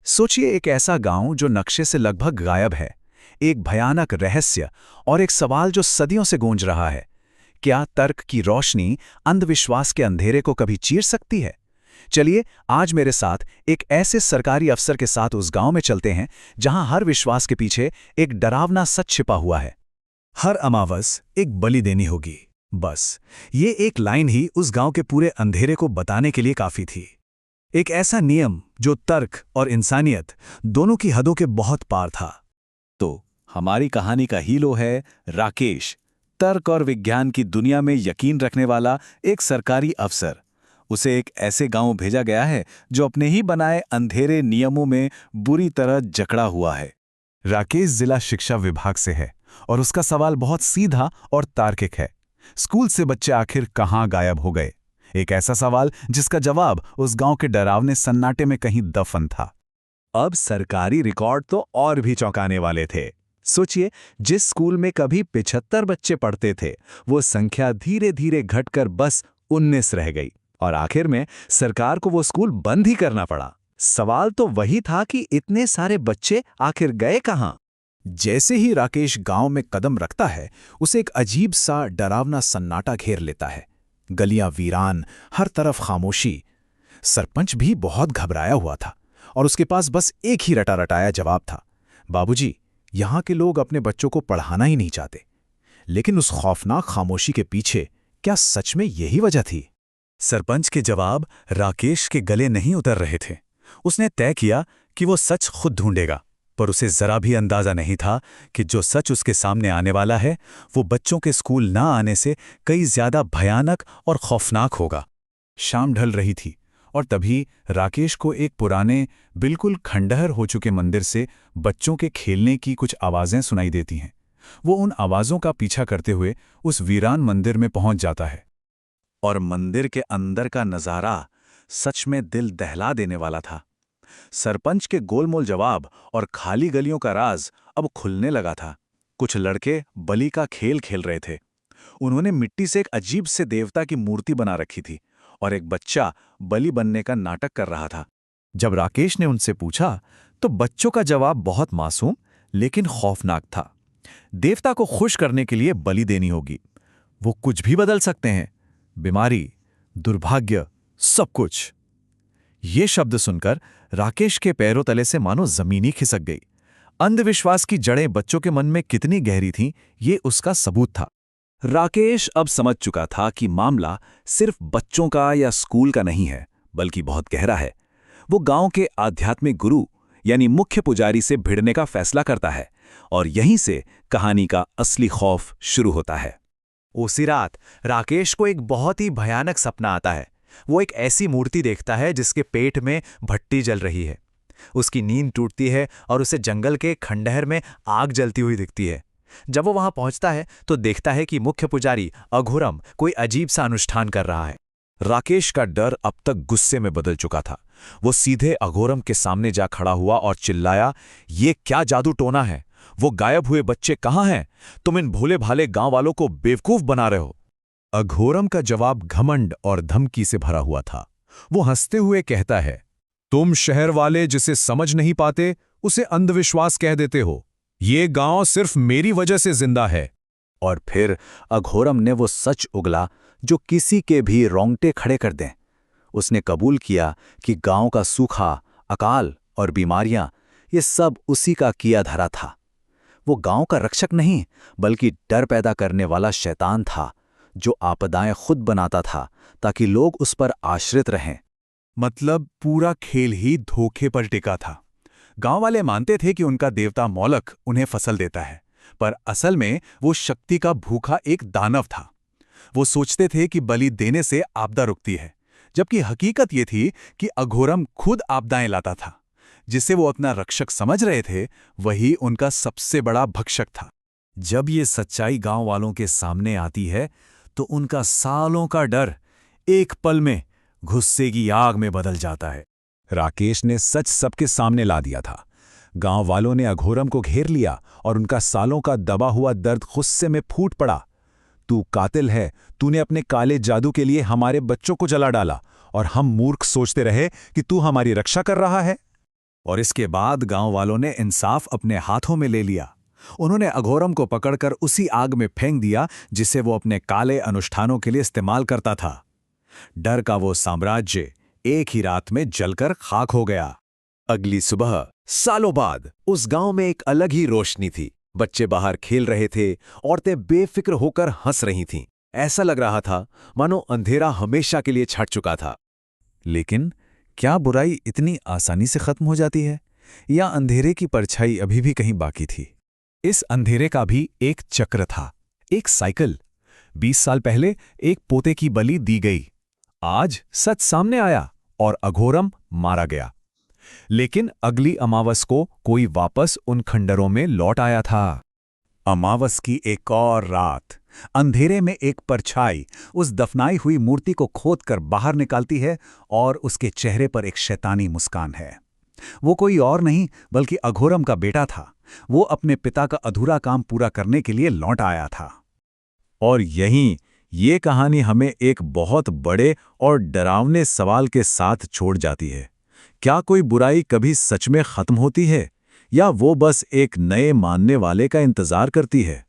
सोचिए एक ऐसा गांव जो नक्शे से लगभग गायब है। एक भयानक रहस्य और एक सवाल जो सदियों से गूंज रहा है। क्या तर्क की रोशनी अंधविश्वास के अंधेरे को कभी चीर सकती है? चलिए आज मेरे साथ एक ऐसे सरकारी अफसर के साथ उस गांव में चलते हैं जहां हर विश्वास के पीछे एक डरावना सच छिपा हुआ है। हर अमावस एक बलि देनी होगी, बस ये एक लाइन ही उस गांव के पूरे अंधेरे को बताने के लिए काफी थी। एक ऐसा नियम जो तर्क और इंसानियत दोनों की हदों के बहुत पार था। तो हमारी कहानी का हीरो है राकेश, तर्क और विज्ञान की दुनिया में यकीन रखने वाला एक सरकारी अफसर। उसे एक ऐसे गांव भेजा गया है जो अपने ही बनाए अंधेरे नियमों में बुरी तरह जकड़ा हुआ है। राकेश जिला शिक्षा विभाग से है और उसका सवाल बहुत सीधा और तार्किक है। स्कूल से बच्चे आखिर कहां गायब हो गए? एक ऐसा सवाल जिसका जवाब उस गांव के डरावने सन्नाटे में कहीं दफन था। अब सरकारी रिकॉर्ड तो और भी चौंकाने वाले थे। सोचिए, जिस स्कूल में कभी 75 बच्चे पढ़ते थे, वो संख्या धीरे धीरे घटकर बस 19 रह गई और आखिर में सरकार को वो स्कूल बंद ही करना पड़ा। सवाल तो वही था कि इतने सारे बच्चे आखिर गए कहां? जैसे ही राकेश गांव में कदम रखता है, उसे एक अजीब सा डरावना सन्नाटा घेर लेता है। गलियां वीरान, हर तरफ खामोशी। सरपंच भी बहुत घबराया हुआ था और उसके पास बस एक ही रटा रटाया जवाब था, बाबूजी, यहां के लोग अपने बच्चों को पढ़ाना ही नहीं चाहते। लेकिन उस खौफनाक खामोशी के पीछे क्या सच में यही वजह थी? सरपंच के जवाब राकेश के गले नहीं उतर रहे थे। उसने तय किया कि वो सच खुद ढूंढेगा, पर उसे जरा भी अंदाजा नहीं था कि जो सच उसके सामने आने वाला है वो बच्चों के स्कूल ना आने से कई ज्यादा भयानक और खौफनाक होगा। शाम ढल रही थी और तभी राकेश को एक पुराने, बिल्कुल खंडहर हो चुके मंदिर से बच्चों के खेलने की कुछ आवाजें सुनाई देती हैं। वो उन आवाजों का पीछा करते हुए उस वीरान मंदिर में पहुंच जाता है और मंदिर के अंदर का नजारा सच में दिल दहला देने वाला था। सरपंच के गोलमोल जवाब और खाली गलियों का राज अब खुलने लगा था। कुछ लड़के बलि का खेल खेल रहे थे। उन्होंने मिट्टी से एक अजीब से देवता की मूर्ति बना रखी थी और एक बच्चा बलि बनने का नाटक कर रहा था। जब राकेश ने उनसे पूछा तो बच्चों का जवाब बहुत मासूम लेकिन खौफनाक था। देवता को खुश करने के लिए बलि देनी होगी। वो कुछ भी बदल सकते हैं, बीमारी, दुर्भाग्य, सब कुछ। ये शब्द सुनकर राकेश के पैरों तले से मानो जमीन ही खिसक गई। अंधविश्वास की जड़ें बच्चों के मन में कितनी गहरी थीं, ये उसका सबूत था। राकेश अब समझ चुका था कि मामला सिर्फ बच्चों का या स्कूल का नहीं है, बल्कि बहुत गहरा है। वो गांव के आध्यात्मिक गुरु यानी मुख्य पुजारी से भिड़ने का फैसला करता है और यहीं से कहानी का असली खौफ शुरू होता है। उसी रात राकेश को एक बहुत ही भयानक सपना आता है। वो एक ऐसी मूर्ति देखता है जिसके पेट में भट्टी जल रही है। उसकी नींद टूटती है और उसे जंगल के खंडहर में आग जलती हुई दिखती है। जब वो वहां पहुंचता है तो देखता है कि मुख्य पुजारी अघोरम कोई अजीब सा अनुष्ठान कर रहा है। राकेश का डर अब तक गुस्से में बदल चुका था। वो सीधे अघोरम के सामने जा खड़ा हुआ और चिल्लाया, ये क्या जादू टोना है? वो गायब हुए बच्चे कहाँ हैं? तुम इन भोले भाले गांव वालों को बेवकूफ बना रहे हो। अघोरम का जवाब घमंड और धमकी से भरा हुआ था। वो हंसते हुए कहता है, तुम शहर वाले जिसे समझ नहीं पाते उसे अंधविश्वास कह देते हो। ये गांव सिर्फ मेरी वजह से जिंदा है। और फिर अघोरम ने वो सच उगला जो किसी के भी रोंगटे खड़े कर दें। उसने कबूल किया कि गांव का सूखा, अकाल और बीमारियां ये सब उसी का किया धरा था। वो गांव का रक्षक नहीं बल्कि डर पैदा करने वाला शैतान था जो आपदाएं खुद बनाता था ताकि लोग उस पर आश्रित रहें। मतलब पूरा खेल ही धोखे पर टिका था। गांव वाले मानते थे कि उनका देवता मौलक उन्हें फसल देता है, पर असल में वो शक्ति का भूखा एक दानव था। वो सोचते थे कि बलि देने से आपदा रुकती है, जबकि हकीकत ये थी कि अघोरम खुद आपदाएं लाता था। जिसे वो अपना रक्षक समझ रहे थे, वही उनका सबसे बड़ा भक्षक था। जब ये सच्चाई गांव वालों के सामने आती है तो उनका सालों का डर एक पल में गुस्से की आग में बदल जाता है। राकेश ने सच सबके सामने ला दिया था। गांव वालों ने अघोरम को घेर लिया और उनका सालों का दबा हुआ दर्द गुस्से में फूट पड़ा। तू कातिल है, तूने अपने काले जादू के लिए हमारे बच्चों को जला डाला और हम मूर्ख सोचते रहे कि तू हमारी रक्षा कर रहा है। और इसके बाद गांव वालों ने इंसाफ अपने हाथों में ले लिया। उन्होंने अघोरम को पकड़कर उसी आग में फेंक दिया जिसे वो अपने काले अनुष्ठानों के लिए इस्तेमाल करता था। डर का वो साम्राज्य एक ही रात में जलकर खाक हो गया। अगली सुबह सालों बाद उस गांव में एक अलग ही रोशनी थी। बच्चे बाहर खेल रहे थे, औरतें बेफिक्र होकर हंस रही थीं। ऐसा लग रहा था मानो अंधेरा हमेशा के लिए छट चुका था। लेकिन क्या बुराई इतनी आसानी से खत्म हो जाती है, या अंधेरे की परछाई अभी भी कहीं बाकी थी? इस अंधेरे का भी एक चक्र था, एक साइकिल। 20 साल पहले एक पोते की बलि दी गई। आज सच सामने आया और अघोरम मारा गया। लेकिन अगली अमावस को कोई वापस उन खंडरों में लौट आया था। अमावस की एक और रात, अंधेरे में एक परछाई उस दफनाई हुई मूर्ति को खोदकर बाहर निकालती है और उसके चेहरे पर एक शैतानी मुस्कान है। वो कोई और नहीं बल्कि अघोरम का बेटा था। वो अपने पिता का अधूरा काम पूरा करने के लिए लौट आया था। और यहीं ये कहानी हमें एक बहुत बड़े और डरावने सवाल के साथ छोड़ जाती है। क्या कोई बुराई कभी सच में खत्म होती है, या वो बस एक नए मानने वाले का इंतजार करती है?